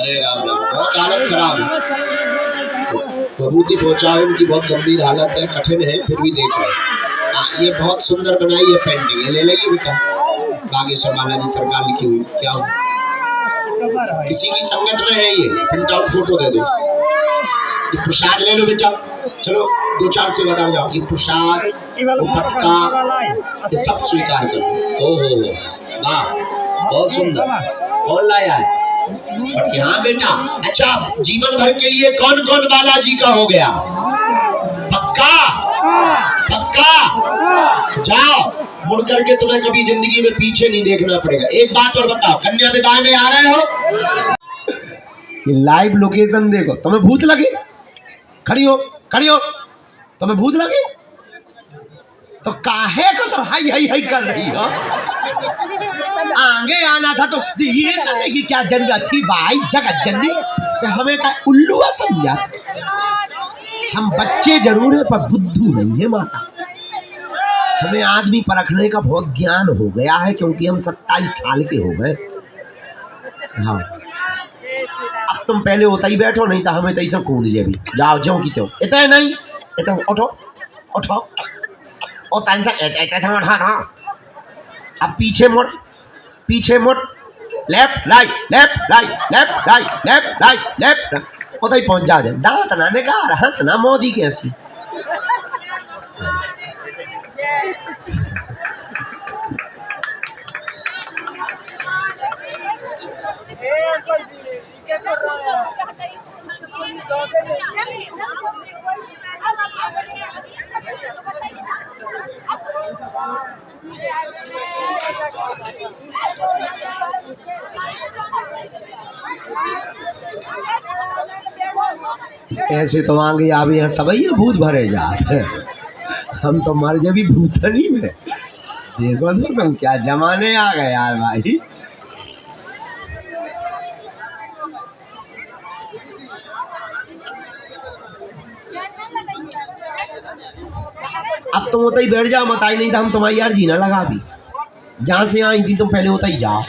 अरे राम राम, बहुत हालत खराब है। विभूति पहुंचाओ, इनकी बहुत गंभीर हालत है, कठिन है, फिर भी देख रहे। हाँ, ये बहुत सुंदर बनाई है पेंटिंग, ये ले लाइए बेटा। बागेश्वर बालाजी सरकार लिखी हुई, क्या हो किसी की संगत में है ये, प्रिंट आउट फोटो दे दो। ये प्रसाद ले लो बेटा, चलो 2-4 से बता जाओ। ये प्रसाद, पटका, ये सब स्वीकार करो। हो वाह, बहुत सुंदर। कौन लाया है? हाँ बेटा। अच्छा, जीवन भर के लिए कौन कौन बालाजी का हो गया? पक्का पक्का। जाओ, मुड़ करके तुम्हें कभी जिंदगी में पीछे नहीं देखना पड़ेगा। एक बात और बताओ, कन्या विवाह में आ रहे हो? लाइव लोकेशन देखो। तुम्हें भूत लगे? खड़ी हो तुम्हें भूत लगे तो काहे को तो हाई हाई हाई कर रही हो? आगे आना था तो ये करने की क्या जरूरत थी भाई? जगत जननी, हमें का उल्लू समझा? हम बच्चे जरूर है पर बुद्धू नहीं है माता। हमें आदमी परखने का बहुत ज्ञान हो गया है, क्योंकि हम 27 साल के हो गए। हाँ, अब तुम पहले होता ही बैठो, नहीं तो हमें तो ऐसा कूद जाए भी। जाओ जो की तो इतना नहीं, इतना उठो और ऐसा उठा था। अब पीछे मुड़ left right left right left right left right left right, उधर ही पहुंच जाओ। दांत ना निकाल, हंसना मोदी कैसी। ऐसे तो आगे आवे यहाँ सबई भूत भरे जाते, हम तो मर जब भी भूतनी में। देखो तो तुम क्या जमाने आ गए यार भाई। अब तुम होता ही बैठ जाओ, मत आई, नहीं तो हम तुम्हारी यार जीना लगा भी। जहाँ से आई थी तुम पहले होता ही जाओ,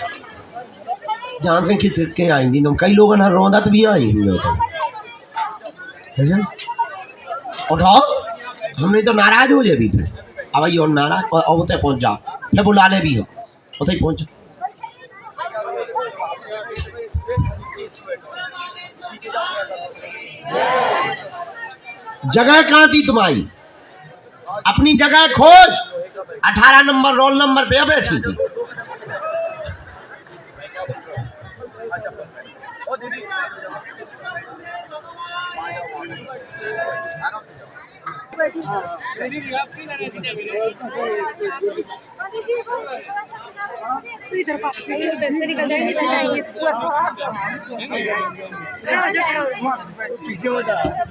जहाँ से खिंच के आई थी तुम। कई लोग ना रौंदत भी आई हुए उठाओ, हमने तो नाराज हो जाए भी फिर। अब आई और नाराज और होते पहुँच जाओ, फिर बुला ले भी हो होते ही पहुँच। जगह कहाँ थी तुम्हारी? अपनी जगह खोज। 18 नंबर रोल नंबर पे बैठी थी।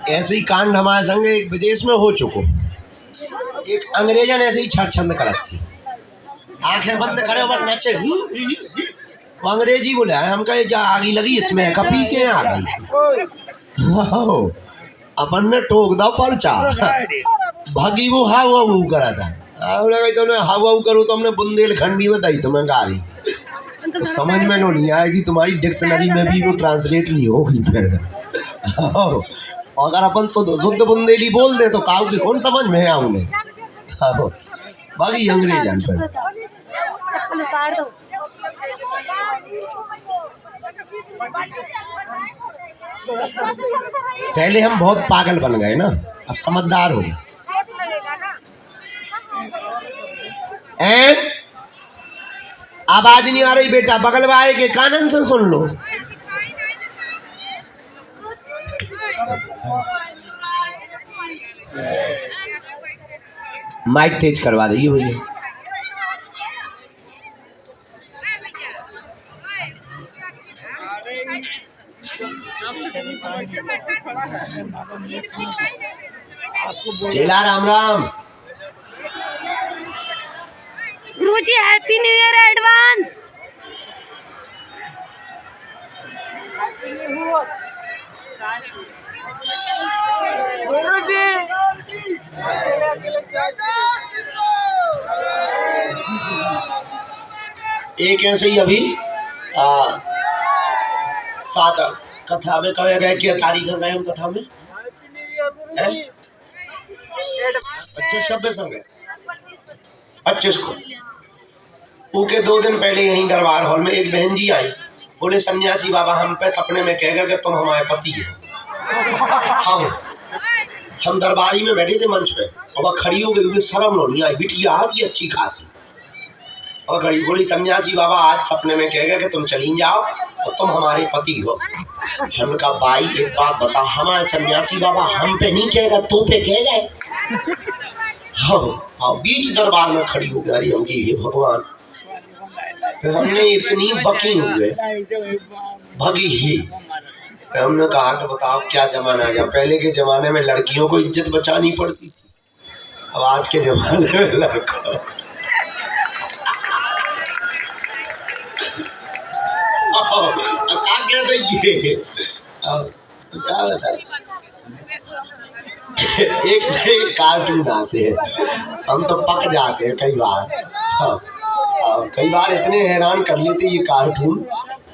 ऐसे ही कांड हमारे संग एक विदेश में हो चुको। एक अंग्रेजन ऐसे ही छरछंद करती, आंखें बंद करे और नचे। वो अंग्रेजी बोले, हम कहे जा आगी लगी इसमें कपी के आ गई। अपन ने टोक दो पर्चा, भागी वो हाउ हाउ करा था। तुमने हाउ हाउ करो तो हमने बुंदेलखंड भी बताई तुम्हें गाली, तो समझ में नहीं आएगी, तुम्हारी डिक्शनरी में भी वो ट्रांसलेट नहीं होगी फिर। अगर अपन शुद्ध बुंदेली बोल दे तो काऊ की कौन समझ में है उन्हें। बाकी अंग्रेज पर पहले हम बहुत पागल बन गए ना, अब समझदार हो गए। आवाज नहीं आ रही बेटा, बगल वाले के कानन से सुन लो। माइक तेज करवा दीजिए भैया। चेला राम राम। गुरुजी हैप्पी न्यू ईयर एडवांस। एक ऐसे ही अभी 7 कथा में कहे गए क्या तारीख गए हम कथा में 25 गए 25 को। उनके 2 दिन पहले यहीं दरबार हॉल में एक बहन जी आई, बोले सन्यासी बाबा हम पे सपने में कह गए कि तुम हमारे पति हो। हम दरबारी में बैठे थे मंच पे और वह खड़ी हो गई, शर्म नहीं आई, बिटिया आती अच्छी खासी और खड़ी बोली सन्यासी बाबा आज सपने में कह गए कि तुम चली जाओ और तुम हमारे पति हो। हम का भाई एक बात बता, हमारे सन्यासी बाबा हम पे नहीं कहेगा तू पे कह गए। हाँ बीच दरबार में खड़ी हो गई, हम की हे भगवान, हमने इतनी बकी हुए भगी ही। हमने कहा कि बताओ क्या जमाना आ गया, पहले के जमाने में लड़कियों को इज्जत बचानी पड़ती, अब आज के जमाने में लड़कों क्या बता एक से एक कार्टून आते हैं, हम तो पक जाते हैं कई बार। कई बार इतने हैरान कर लेते ये कार्टून।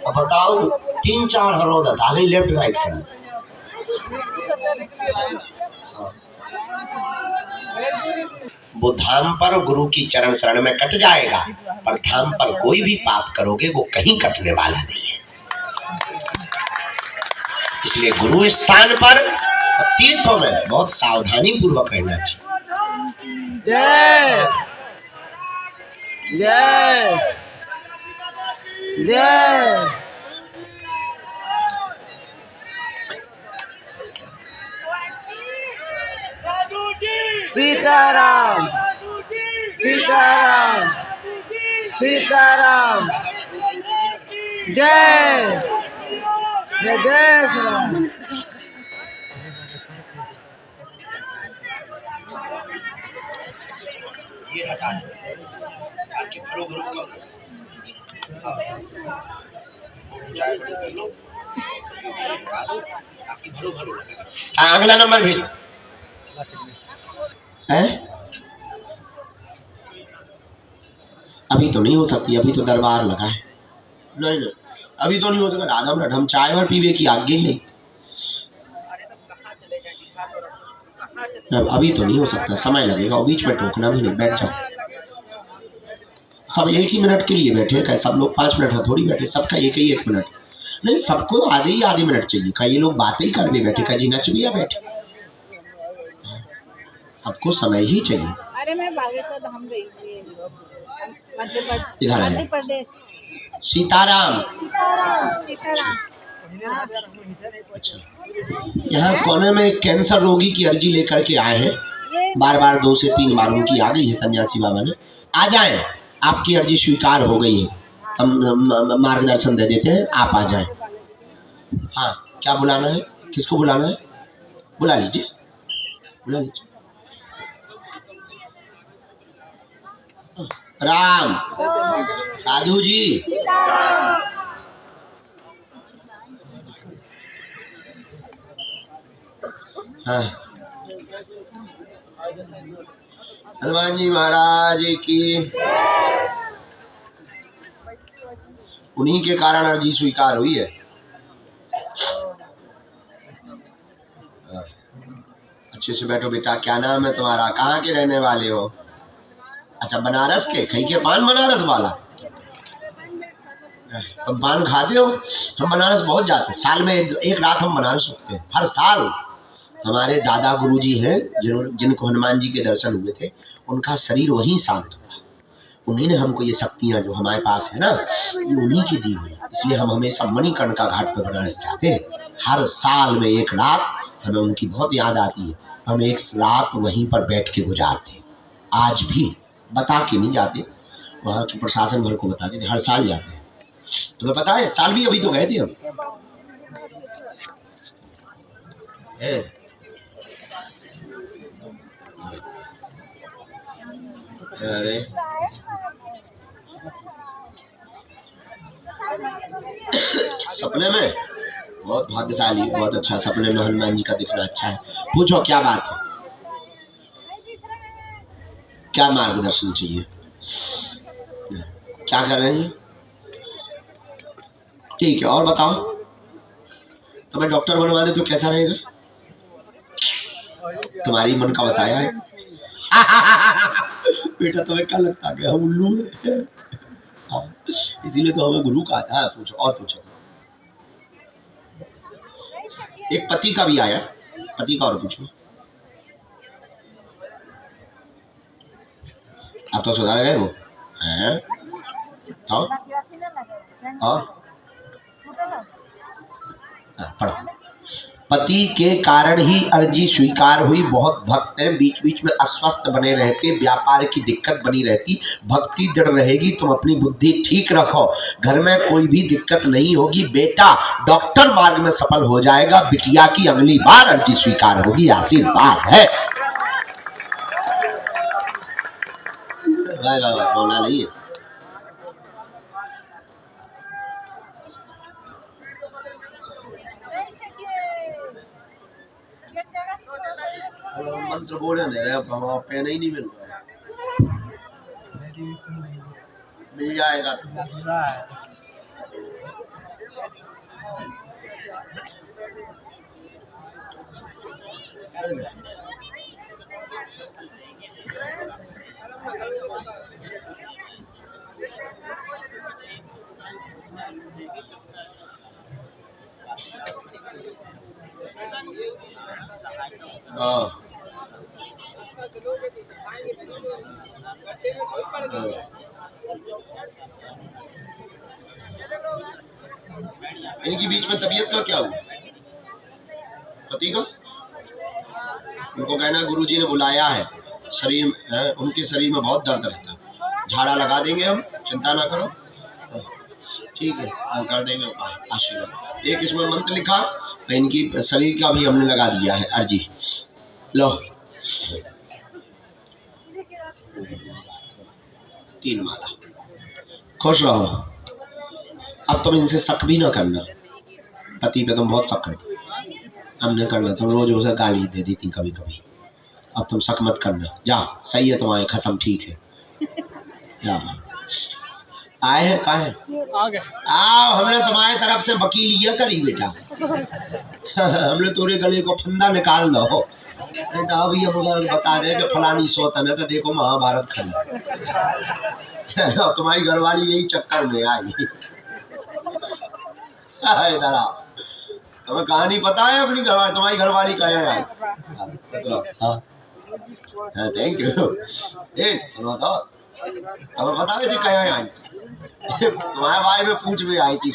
अब बताओ 3-4 हरोद था लेफ्ट राइट कर। वो धाम पर गुरु की चरण शरण में कट जाएगा, पर धाम पर कोई भी पाप करोगे वो कहीं कटने वाला नहीं है। इसलिए गुरु स्थान पर तीर्थों में बहुत सावधानी पूर्वक रहना चाहिए। जय जय जय सीताराम सीताराम सीताराम जय जय जय श्री राम। ये हटा दो ताकि भरो भरो कम चाय बड़ी कर लो, ताकि भरो भरो। अगला नंबर भेज है। अभी तो नहीं हो सकती, अभी तो दरबार लगा है। नहीं नहीं अभी तो नहीं हो सकता, आधा मिनट हम चाय और पीवे की आगे नहीं, अभी तो नहीं हो सकता, समय लगेगा और बीच में टोकना भी नहीं। बैठ जाओ, सब 1 मिनट के लिए बैठे हैं, सब लोग 5 मिनट थोड़ी बैठे, सबका 1 मिनट नहीं, सबको आधे मिनट चाहिए। का ये लोग बातें ही कर भी बैठे, का जी नच भी बैठे, सबको समय ही चाहिए। अरे मैं बागेश्वर धाम गई थी, इधर मध्य प्रदेश। सीताराम सीताराम अच्छा, यहाँ कोने में एक कैंसर रोगी की अर्जी लेकर के आए हैं, बार बार 2 से 3 बार उनकी आ गई है सन्यासी बाबा ने। आ जाएं, आपकी अर्जी स्वीकार हो गई है, हम मार्गदर्शन दे देते हैं, आप आ जाएं। हाँ क्या बुलाना है, किसको बुलाना है, बुला लीजिए बुला लीजिए। राम साधु जी हाँ हनुमान जी महाराज की, उन्हीं के कारण अर्जी स्वीकार हुई है। अच्छे से बैठो बेटा, क्या नाम है तुम्हारा, कहाँ के रहने वाले हो? अच्छा बनारस के, खई के पान बनारस वाला, तुम पान खाते हो? हम बनारस बहुत जाते हैं, साल में 1 रात हम बनारस रुकते हैं हर साल। हमारे दादा गुरुजी हैं जिनको हनुमान जी के दर्शन हुए थे, उनका शरीर वहीं शांत हुआ, उन्हीं ने हमको ये शक्तियाँ जो हमारे पास है ना, ये उन्हीं की दी हुई। इसलिए हम हमेशा मणिकर्णिका घाट पर बनारस जाते हैं, हर साल में 1 रात हमें उनकी बहुत याद आती है, हम 1 रात वहीं पर बैठ के गुजारते। आज भी बता के नहीं जाते, वहाँ की प्रशासन भर को बताते थे, हर साल जाते हैं। तुम्हें पता है साल भी अभी तो गए थे हम। अरे सपने में बहुत भाग्यशाली, बहुत अच्छा, सपने में हनुमान जी का दिखना अच्छा है। पूछो क्या बात है, क्या मार्गदर्शन चाहिए, क्या कर रहे हैं? ठीक है और बताओ, तो मैं डॉक्टर बनवा दे तो कैसा रहेगा? तुम्हारी मन का बताया है। बेटा तुम्हें क्या लगता है हम उल्लू है? इसीलिए तो हमें गुरु कहा था। पूछो और पूछो। एक पति का भी आया, पति का और पूछो। आप तो सुधार गए वो हैं? पढ़ो। पति के कारण ही अर्जी स्वीकार हुई, बहुत भक्त हैं, बीच बीच में अस्वस्थ बने रहते, व्यापार की दिक्कत बनी रहती, भक्ति जड़ रहेगी, तुम अपनी बुद्धि ठीक रखो, घर में कोई भी दिक्कत नहीं होगी, बेटा डॉक्टर मार्ग में सफल हो जाएगा, बिटिया की अगली बार अर्जी स्वीकार होगी, आशीर्वाद है। बोला नहीं है। मंत्र बोले दे रहे पेन ही नहीं मिल रहा। मिल जाएगा इनकी बीच में तबीयत का क्या हुआ? पति का उनको कहना गुरुजी ने बुलाया है, शरीर उनके शरीर में बहुत दर्द रहता है, झाड़ा लगा देंगे हम, चिंता ना करो, ठीक है हम कर देंगे आशीर्वाद। एक इसमें मंत्र लिखा, इनकी शरीर का भी हमने लगा दिया है अर्जी। लो 3 माला, खुश रहो। अब तुम इनसे शक भी ना करना, पति पे तुम बहुत शक करती, अब नहीं करना, तुम रोज उसे गाली दे देती कभी कभी, अब तुम शक मत करना, जाओ सही है तुम्हारी कसम, ठीक है जाओ। आए हैं कहाँ है? आओ, हमने तुम्हारी तरफ से वकीलिया करी बेटा। हमने तुम्हारे गले को फंदा निकाल दो, नहीं तो अभी हम बता दें कि फलानी सोतन है तो देखो महाभारत खड़ी। तुम्हारी घरवाली यही चक्कर में आई। इधर आओ, तुम्हें कहानी पता है अपनी घरवाली, तुम्हारी घरवाली कहाँ आई? हाँ थैंक यू। सुनो तो तुम्हें पता है कहाँ आई? तुम्हारे भाई में पूछ भी आई थी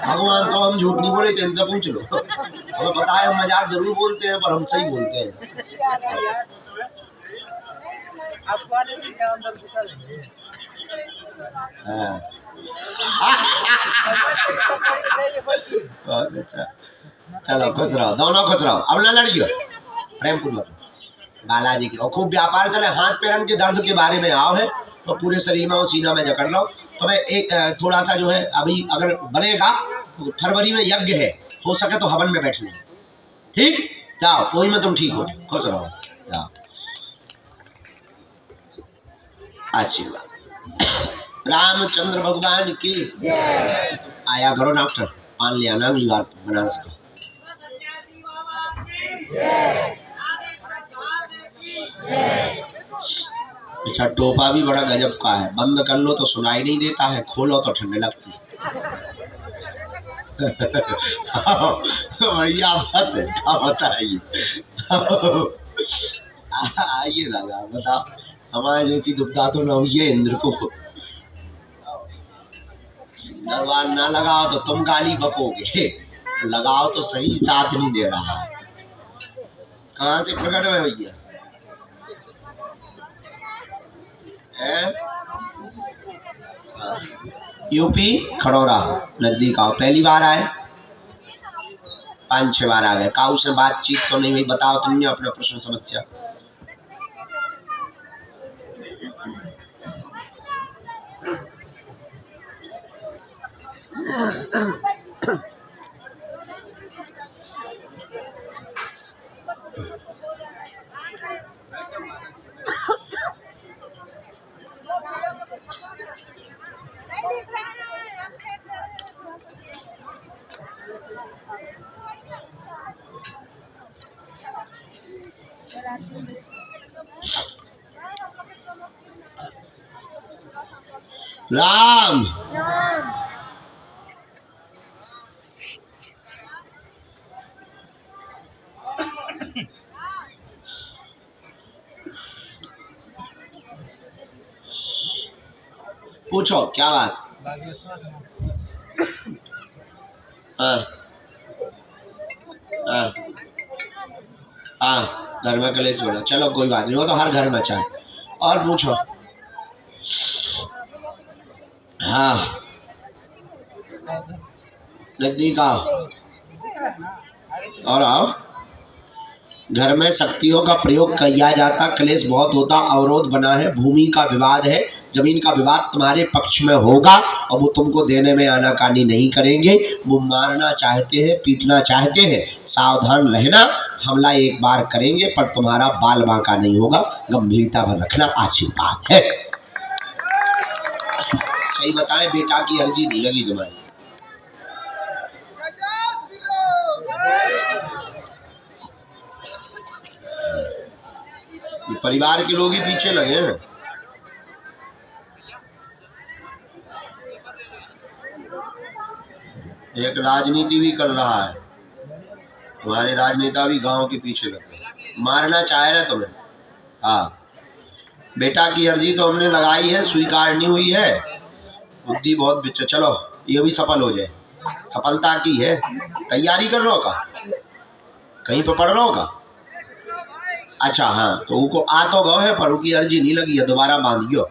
भगवान तो हम झूठ नहीं बोले थे, इनसे पूछ लो। हमें पता है हम मजाक जरूर बोलते हैं पर हम सही बोलते हैं। बहुत अच्छा, चलो खुश रहो, दोनों खुश रहो, अब ना लड़ियो, प्रेम पूर्वक बालाजी की। और खूब व्यापार चले, हाथ पैरन के दर्द के बारे में आओ है तो पूरे शरीर में और सीना में जकड़ लो। तो मैं एक थोड़ा सा जो है अभी अगर बनेगा तो फरवरी में यज्ञ है, हो सके तो हवन में बैठ लें, ठीक? जाओ कोई में तुम ठीक हो, खुश रहो, जाओ आशीर्वाद। रामचंद्र भगवान की आया करो डॉक्टर, पान ले आना अगली बार बनारस का। अच्छा टोपा भी बड़ा गजब का है, बंद कर लो तो सुनाई नहीं देता है, खोलो तो ठंडे लगती है। बढ़िया बात है, क्या बताइए। आइए दादा बताओ, हमारे जैसी दुविधा तो ना हुई है इंद्र को। दरबार ना लगाओ तो तुम गाली बकोगे, लगाओ तो सही, साथ नहीं दे रहा है। कहाँ से प्रकट है भैया? यूपी खड़ौरा नजदीक आओ, पहली बार आए? 5-6 बार आ गए। काऊ से बातचीत तो नहीं हुई, बताओ तुमने अपना प्रश्न समस्या। राम। पूछो क्या बात। हाँ हाँ हाँ, घर में कलेश बोला, चलो कोई बात नहीं, वो तो हर घर में चाहे। और पूछो। हाँ, नजदीक आओ और आओ। घर में शक्तियों का प्रयोग किया जाता, क्लेश बहुत होता, अवरोध बना है, भूमि का विवाद है, जमीन का विवाद तुम्हारे पक्ष में होगा और वो तुमको देने में आनाकानी नहीं करेंगे। वो मारना चाहते हैं, पीटना चाहते हैं, सावधान रहना। हमला एक बार करेंगे पर तुम्हारा बाल बांका नहीं होगा, गंभीरता भर रखना, आशीर्वाद है। सही बताएं, बेटा की अर्जी नहीं लगी तुम्हारी। ये परिवार के लोग ही पीछे लगे हैं। एक राजनीति भी कर रहा है, तुम्हारे राजनेता भी गांव के पीछे लगे, मारना चाह रहे तुम्हें। हाँ, बेटा की अर्जी तो हमने लगाई है, स्वीकार नहीं हुई है, बुद्धि बहुत बिच। चलो ये भी सफल हो जाए, सफलता की है। तैयारी कर लो का, कहीं पे पढ़ लो का। अच्छा हाँ, तो उनको आ तो गए है पर उनकी अर्जी नहीं लगी है, दोबारा बांधियो।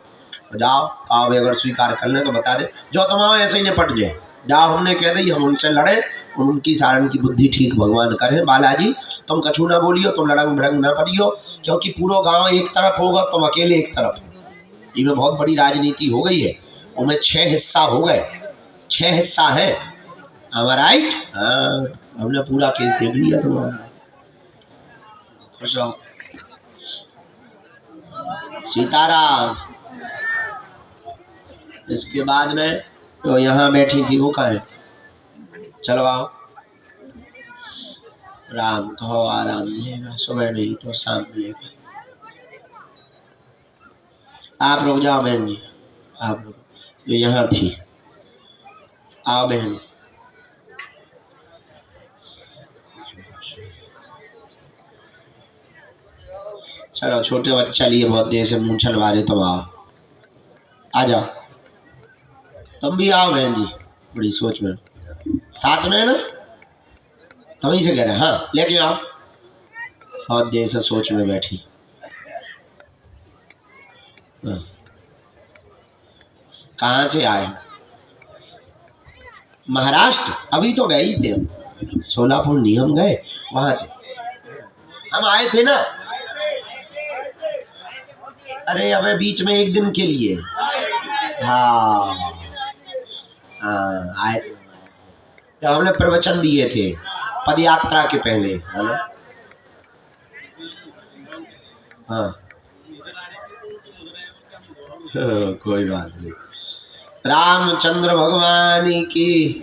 जाओ आओ, अगर स्वीकार कर ले तो बता दे, जो तुम आओ ऐसे ही निपट जाए। जाओ, हमने कह दी हम उनसे लड़े, उनकी सारण की बुद्धि ठीक भगवान करे। बालाजी तुम कछू ना बोलियो, तुम लड़ंग भड़ंग ना पड़ियो, क्योंकि पूरा गांव एक तरफ होगा, तुम अकेले एक तरफ हो। इनमें बहुत बड़ी राजनीति हो गई है, उनमें 6 हिस्सा हो गए, 6 हिस्सा है। राइट। हाँ, हमने पूरा केस देख लिया तुम्हारा। खुश रहो। सीताराम। इसके बाद में तो यहाँ बैठी थी, वो कहाँ है? चलो आओ। राम कहो, आराम मिलेगा, सुबह नहीं तो शाम मिलेगा। आप रुक जाओ बहन जी, आप रुक, जो यहाँ थी। आओ बहन। चलो, छोटे बच्चा लिए बहुत देर से मुँह छलवा रहे, तुम आओ, आ जाओ। तुम भी आओ बहन जी, बड़ी सोच में साथ में है ना, तुम ही से कह रहे। हाँ लेके आओ, बहुत देर से सोच में बैठी। हाँ। कहाँ से आए? महाराष्ट्र। अभी तो गए ही थे हम, सोलापुर नहीं, हम गए वहां थे, हम आए थे ना। अरे अबे बीच में एक दिन के लिए। हाँ हाँ, आए थे, तो हमने प्रवचन दिए थे पद यात्रा के पहले, है ना। हाँ कोई बात नहीं। रामचंद्र भगवान की,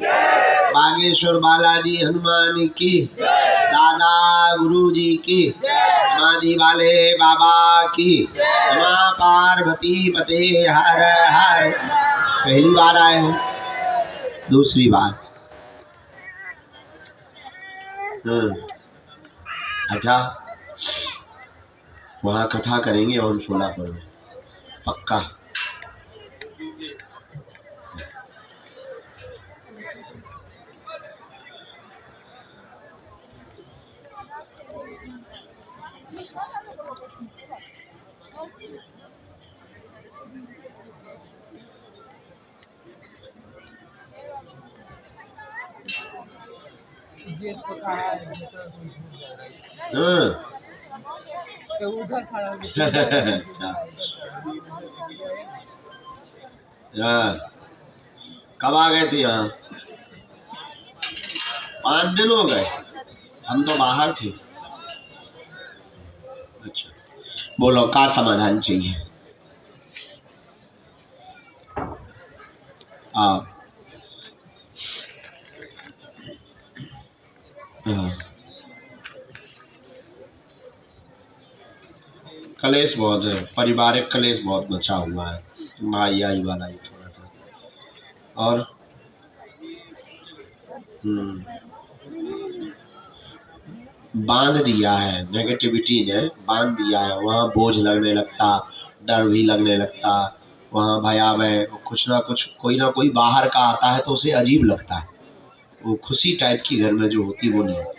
बागेश्वर बालाजी हनुमान की, दादा गुरु जी की, समाधि वाले बाबा की, माँ पार्वती पते हर हर। पहली बार आए हो? दूसरी बार? अच्छा, वहाँ कथा करेंगे हम सोलापुर में, पक्का। उधर खड़ा कब आ गए थे यहाँ? 5 दिन हो गए, हम तो बाहर थे। अच्छा, बोलो का समाधान चाहिए? हाँ हाँ कलेश बहुत है, पारिवारिक कलेश बहुत मचा हुआ है, माई आई वाला ही थोड़ा सा। और बांध दिया है, नेगेटिविटी ने बांध दिया है, वहाँ बोझ लगने लगता, डर भी लगने लगता, वहाँ भयावह कुछ ना कुछ कोई ना कोई बाहर का आता है तो उसे अजीब लगता है, वो खुशी टाइप की घर में जो होती वो नहीं होती।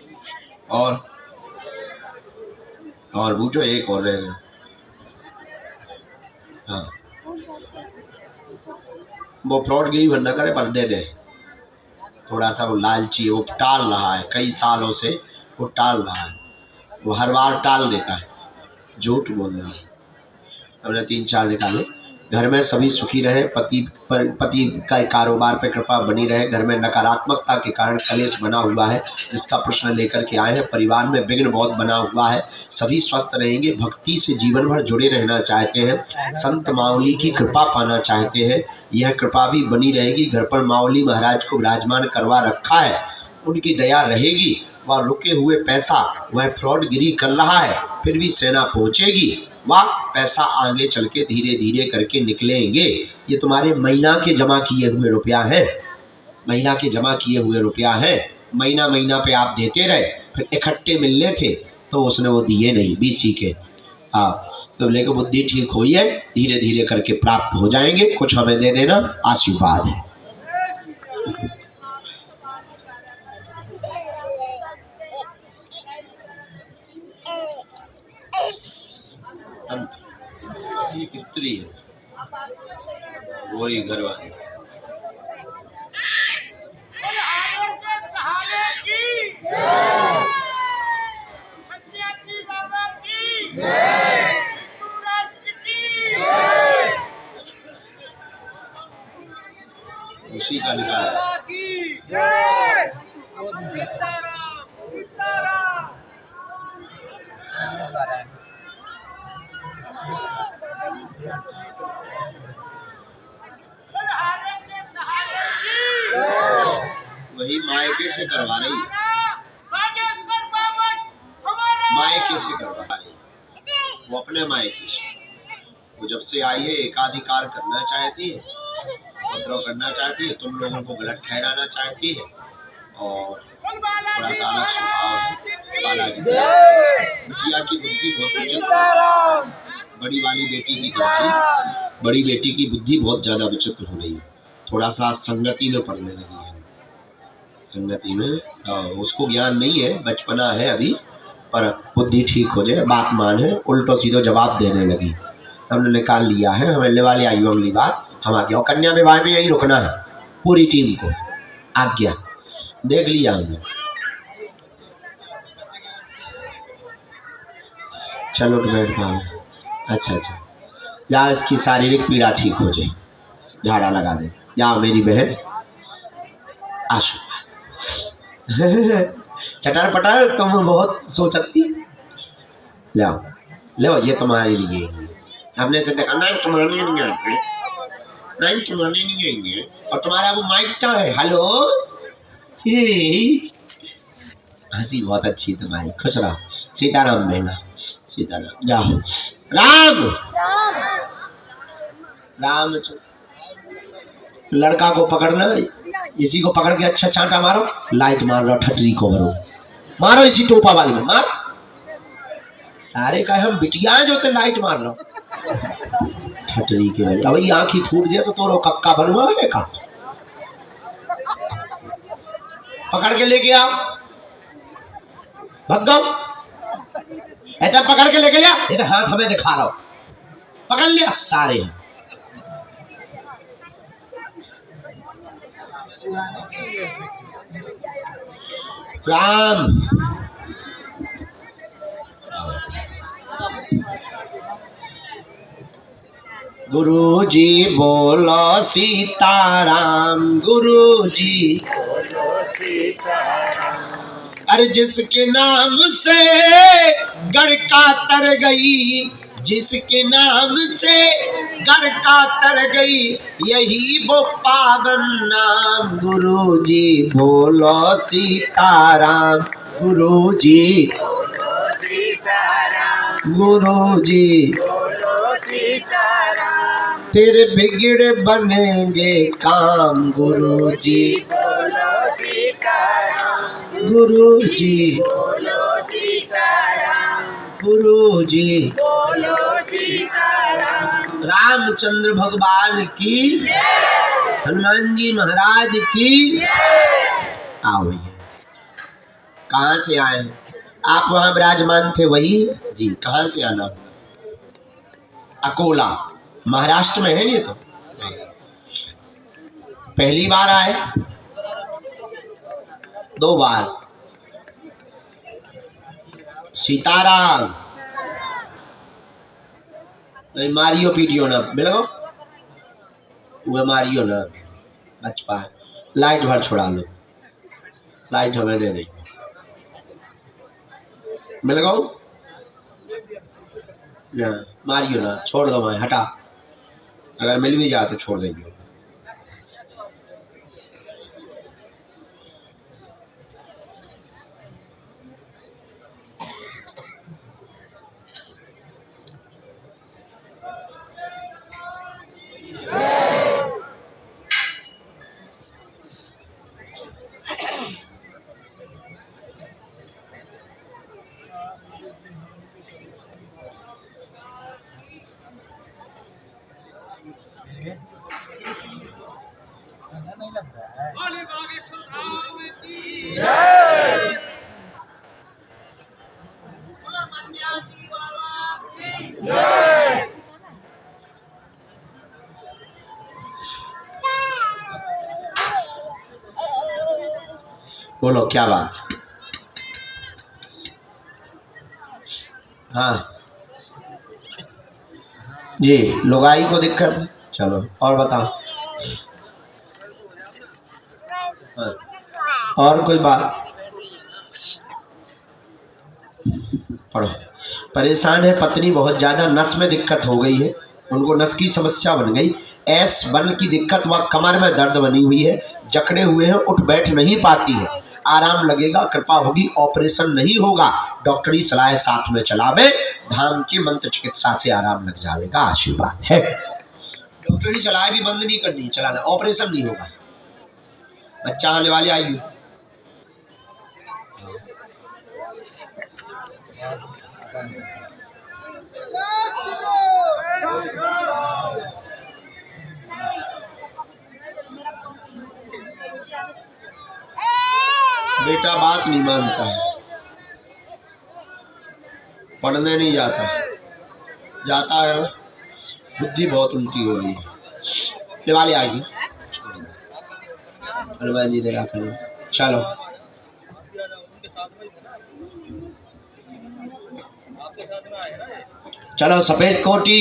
और पूछो एक और रहेगा। हाँ, वो फ्रॉडगिरी भर करे पर दे दे, थोड़ा सा वो लालची है, वो टाल रहा है कई सालों से, वो टाल रहा है, वो हर बार टाल देता है, झूठ बोल रहा है। हमने 3-4 निकाले। घर में सभी सुखी रहे, पति का कारोबार पे कृपा बनी रहे, घर में नकारात्मकता के कारण कलेश बना हुआ है जिसका प्रश्न लेकर के आए हैं, परिवार में विघ्न बहुत बना हुआ है, सभी स्वस्थ रहेंगे, भक्ति से जीवन भर जुड़े रहना चाहते हैं, संत मावली की कृपा पाना चाहते हैं, यह कृपा भी बनी रहेगी। घर पर मावली महाराज को विराजमान करवा रखा है, उनकी दया रहेगी। वह रुके हुए पैसा वह फ्रॉडगिरी कर रहा है, फिर भी सेना पहुंचेगी, वह पैसा आगे चल के धीरे धीरे करके निकलेंगे। ये तुम्हारे महीना के जमा किए हुए रुपया है, महीना के जमा किए हुए रुपया है, महीना महीना पे आप देते रहे, फिर इकट्ठे मिलने थे तो उसने वो दिए नहीं, बीसी के। हाँ, तो लेकर बुद्धि ठीक हुई है, धीरे धीरे करके प्राप्त हो जाएंगे, कुछ हमें दे देना, आशीर्वाद है। एक स्त्री है, वही घर वाली। उसी का निकाल वही मायके से करवा रही है, मायके से करवा रही है, वो अपने मायके से। वो जब से आई है एकाधिकार करना चाहती है, उपद्रव करना चाहती है, तुम लोगों को गलत ठहराना चाहती है, और थोड़ा सा अलग स्वभाव है बालाजी। बिटिया की बुद्धि बहुत विचित्र, बड़ी वाली बेटी की बुद्धि, बड़ी बेटी की बुद्धि बहुत ज्यादा विचित्र हो रही है, थोड़ा सा संगति में पड़ने लगी है, संगति में। उसको ज्ञान नहीं है, बचपना है अभी, पर बुद्धि ठीक हो जाए, बात माने, उल्टो सीधो जवाब देने लगी। हमने निकाल लिया है, हमें ले वाली आई अगली बात हम आ गया, और कन्या विवाह में यही रुकना है, पूरी टीम को आज्ञा। देख लिया हमने, चलो बैठ पाओ। अच्छा, जा इसकी शारीरिक पीड़ा ठीक हो जाए, झाड़ा लगा दे, जाओ मेरी बहन, आशीर्वाद। चटर पटर तुम बहुत सोचती, लो ये तुम्हारे लिए। हमने से देखा नहीं तुम्हारे नहीं आएंगे, नहीं तुम्हारे नहीं आएंगे, और तुम्हारा वो माइक क्या है, हेलो, हंसी बहुत अच्छी तुम्हारी, खुश रहो, सीताराम बहना, सीताराम। जाओ राम राम, लड़का को पकड़ना, इसी को पकड़ के अच्छा चांटा मारो, लाइट मार रहा ठटरी को मारो इसी टोपा वाली में मार, सारे का हम बिटिया जो ते लाइट मार लो ठटरी के वाली। अब ये आँखी फूट जाए तो तोरो कक्का बनवा है का, पकड़ के लेके आओ, भग गो, ऐसा पकड़ के लेके जा, ये तो हाथ हमें दिखा रहा हो, पकड़ लिया सारे। राम गुरु जी बोलो सीताराम, गुरु जी बोलो सीताराम। अरे जिसके नाम से गढ़ का तर गई, जिसके नाम से गढ़ का तर गई, यही वो पावन नाम, गुरु जी बोलो सीताराम, गुरु जी बोलो सीताराम। गुरु जी तेरे बिगड़ बनेंगे काम गुरु जी गुरु जी गुरु जी रामचंद्र भगवान की हनुमान जी महाराज की आओ भैया कहाँ से आए आप वहां विराजमान थे वही जी कहाँ से आना अकोला महाराष्ट्र में है ये तो पहली बार आए 2 बार सीताराम नहीं मारियो पीटियो ना मिलो वो मारियो ना बच पाए लाइट भर छोड़ा लो लाइट हमें दे दे मिल गो ना मारियो ना छोड़ दो मैं हटा अगर मिल भी जाए तो छोड़ देंगे बोलो क्या बात हाँ जी लुगाई को दिक्कत है चलो और बताओ हाँ, और कोई बात पढ़ो परेशान है पत्नी बहुत ज्यादा नस में दिक्कत हो गई है उनको नस की समस्या बन गई एस बन की दिक्कत व कमर में दर्द बनी हुई है जकड़े हुए हैं उठ बैठ नहीं पाती है आराम लगेगा कृपा होगी ऑपरेशन नहीं होगा डॉक्टरी सलाह साथ में चलावे धाम की मंत्र चिकित्सा से आराम लग जाएगा आशीर्वाद है डॉक्टरी सलाह भी बंद नहीं करनी चलाना ऑपरेशन नहीं होगा बच्चा आने वाले आयु बेटा बात नहीं मानता है पढ़ने नहीं जाता जाता है बुद्धि बहुत उल्टी हो रही है दिवाली आएगी हनुमान जी दया करें चलो चलो सफेद कोटी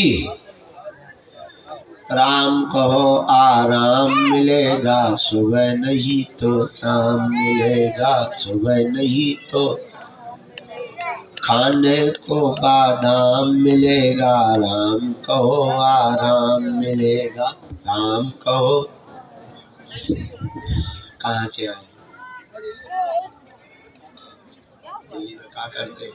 राम कहो आराम मिलेगा सुबह नहीं तो शाम मिलेगा सुबह नहीं तो खाने को बादाम मिलेगा राम कहो आराम मिलेगा राम कहो कहाँ से आए क्या करते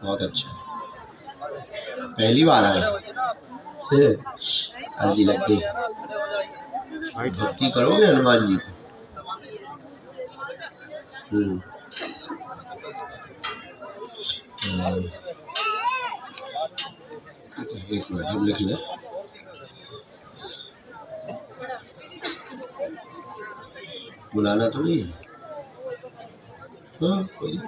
बहुत अच्छा पहली बार आए अर्जी लग गई भक्ति करोगे हनुमान जी एक मिनट लिख ले बुलाना तो नहीं है हाँ कोई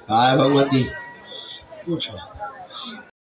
हाय भगवती पूछो